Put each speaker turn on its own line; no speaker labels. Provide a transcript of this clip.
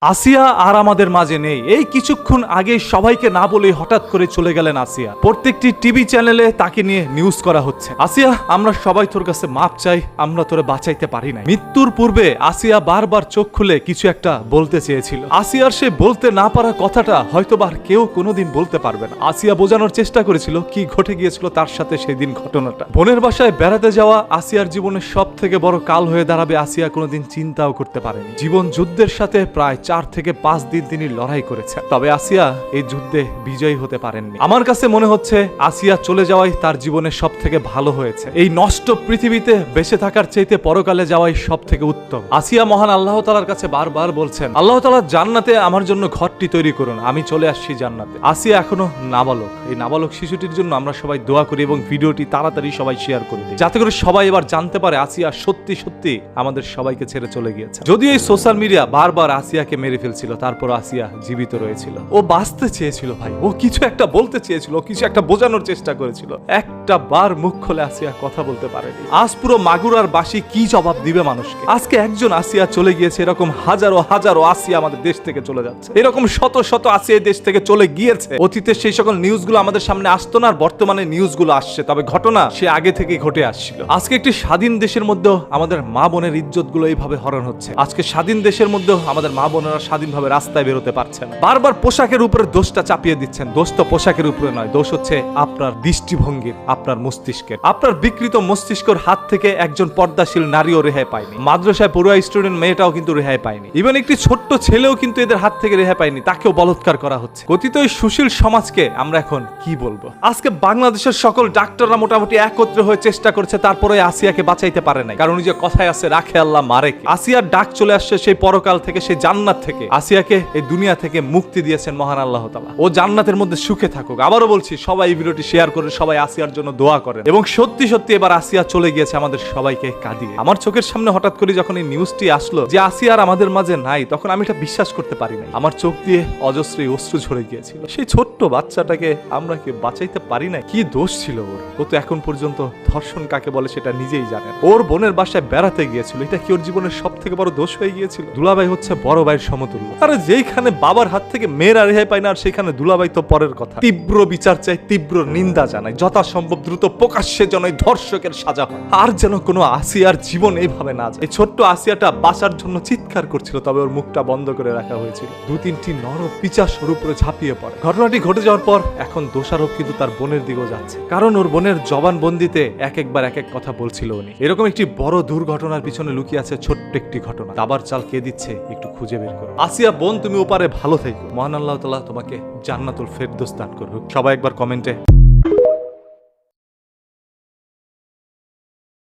আসিয়া আর আমাদের মাঝে নেই। এই কিছুক্ষণ আগে সবাইকে না বলে হঠাৎ করে চলে গেলেন আসিয়া। প্রত্যেকটি টিভি চ্যানেলে তাকে নিয়ে নিউজ করা হচ্ছে। আসিয়া, আমরা সবাই তোর কাছে মাপ চাই, আমরা তোরে বাঁচাইতে পারি না। মৃত্যুর পূর্বে আসিয়া বারবার চোখ খুলে কিছু একটা বলতে চেয়েছিল। আসিয়ার সে বলতে না পারা কথাটা হয়তোবার কেউ কোনোদিন বলতে পারবে না। আসিয়া বোঝানোর চেষ্টা করেছিল কি ঘটে গিয়েছিল তার সাথে সেই দিন ঘটনাটা। বোনের বাসায় বেড়াতে যাওয়া আসিয়ার জীবনের সব থেকে বড় কাল হয়ে দাঁড়াবে আসিয়া কোনোদিন চিন্তাও করতে পারেনি। জীবন যুদ্ধের সাথে প্রায় 4 থেকে 5 দিন তিনি লড়াই করেছেন, তবে আসিয়া এই যুদ্ধে বিজয়ী হতে পারেননি। আমার কাছে মনে হচ্ছে আসিয়া চলে যাওয়াই তার জীবনের সব থেকে ভালো হয়েছে। এই নষ্ট পৃথিবীতে বেঁচে থাকার চাইতে পরকালে যাওয়াই সব থেকে উত্তম। আসিয়া মহান আল্লাহ তাআলার কাছে বারবার বলছেন, আল্লাহ তাআলা জান্নাতে আমার জন্য ঘরটি তৈরি করুন, আমি চলে আসছি জান্নাতে। আসিয়া এখনো নাবালক। এই নাবালক শিশুটির জন্য আমরা সবাই দোয়া করি এবং ভিডিওটি তাড়াতাড়ি সবাই শেয়ার করে দিই, যাতে করে সবাই এবার জানতে পারে আসিয়া সত্যি সত্যি আমাদের সবাইকে ছেড়ে চলে গিয়েছে। যদিও এই সোশ্যাল মিডিয়া বারবার আসিয়াকে মেরে ফেলছিল, তারপর আসিয়া জীবিত রয়েছিল। ও বাঁচতে চেয়েছিল ভাই, ও কিছু একটা বলতে চেয়েছিল, কিছু একটা বোঝানোর চেষ্টা করেছিল। একটা বার মুখ খুলে আসিয়া কথা বলতে পারেনি। আজ পুরো মাগুরার বাসী কি জবাব দিবে মানুষকে? আজকে একজন আসিয়া চলে গিয়েছে, এরকম হাজারো হাজারো আসিয়া আমাদের দেশ থেকে চলে যাচ্ছে। এরকম শত শত আসিয়া দেশ থেকে চলে গিয়েছে। অতীতে সেই সকল নিউজগুলো আমাদের সামনে আসতো না, আর বর্তমানে নিউজগুলো আসছে, তবে ঘটনা সে আগে থেকে ঘটে আসছিল। আজকে একটি স্বাধীন দেশের মধ্যেও আমাদের মা বোনের ইজ্জত গুলো এইভাবে হরণ হচ্ছে। আজকে স্বাধীন দেশের মধ্যেও আমাদের মা বোনেরা স্বাধীনভাবে রাস্তায় বেরোতে পারছে না। বারবার পোশাকের উপরে দোষটা চাপিয়ে দিচ্ছেন। দোষ তো পোশাকের উপরে নয়, দোষ হচ্ছে আপনার দৃষ্টিভঙ্গির, আপনার মস্তিষ্কের। আপনার বিকৃত মস্তিষ্কের হাত থেকে একজন পর্দাশীল নারীও রেহাই পায়নি। মাদ্রাসায় পড়ুয়া স্টুডেন্ট মেয়েটাও কিন্তু রেহাই পায়নি। ইভেন একটি ছোট্ট ছেলেও কিন্তু এদের হাত থেকে রেহাই পায়নি, তাকেও বলৎকার করা হচ্ছে। কথিত এই সুশীল সমাজকে আমরা এখন কি বলবো? আজকে বাংলাদেশের সকল ডাক্তাররা মোটামুটি একত্রে হয়ে চেষ্টা করছে, তারপরে আসিয়াকে বাঁচাইতে পারে নাই। কারণ যে কথায় আছে, রাখে আল্লাহ মারে কে। আসিয়ার ডাক চলে আসছে সেই পরকাল থেকে, সেই জান্নাত থেকে। আসিয়াকে এই দুনিয়া থেকে মুক্তি দিয়েছেন মহান আল্লাহ তাআলা। ও জান্নাতের মধ্যে সুখে থাকুক। আবারও বলছি, সবাই এই ভিডিওটি শেয়ার করে সবাই আসিয়ার জন্য দোয়া করেন। এবং সত্যি সত্যি এবার আসিয়া চলে গিয়েছে আমাদের সবাইকে কাঁদিয়ে। আমার চোখের সামনে হঠাৎ করে যখন এই নিউজটি আসলো যে আসিয়া আর আমাদের মাঝে নাই, তখন আমি এটা বিশ্বাস করতে পারি নাই। আমার চোখ দিয়ে অজস্র অশ্রু ঝরে গিয়েছিল। সেই ছোট্ট বাচ্চাটাকে আমরা কি বাঁচাইতে পারি না? কি দোষ ছিল ওর? ও তো এখন পর্যন্ত ধর্ষণ কাকে বলে সেটা নিজেই জানে। ওর বোনের বাসায় বেড়াতে গিয়েছিল, এটা কি ওর জীবনের সব থেকে বড় দোষ হয়ে গিয়েছিল? দুলাভাই হচ্ছে বড় ভাইয়ের সমতুল্য। আরে যেখানে বাবার হাত থেকে মেয়েরা রেহাই পায় না, আর সেখানে দুলাভাই তো পরের কথা। তীব্র বিচার চাই, তীব্র নিন্দা জানাই, যথাসম্ভব দ্রুত প্রকাশ্যে যেন ধর্ষকের সাজা হয়, আর যেন কোনো আসিয়ার জীবন এইভাবে না যায়। এই ছোট্ট আসিয়াটা বাঁচার জন্য চিৎকার করছিল, তবে ওর মুখটা বন্ধ করে রাখা হয়েছিল। 2-3টি নর পিচাসের উপরে ঝাঁপিয়ে পড়ে। ঘটনাটি ঘটে যাওয়ার পর এখন দোষারোপ কিন্তু তার বোনের দিকেও যাচ্ছে, কারণ ওর বোনের জবানবন্দিতে একবার এক এক কথা বলছিল উনি। এরকম একটি বড় দুর্ঘটনার পিছনে লুকিয়ে আছে ছোট্ট একটি ঘটনা। দাবার চাল কে দিচ্ছে একটু খুঁজে বের করো। আসিয়া বোন, তুমি ওপারে ভালো থেকো। মহান আল্লাহ তাআলা তোমাকে জান্নাতুল ফেরদৌস দান করুক। সবাই একবার কমেন্টে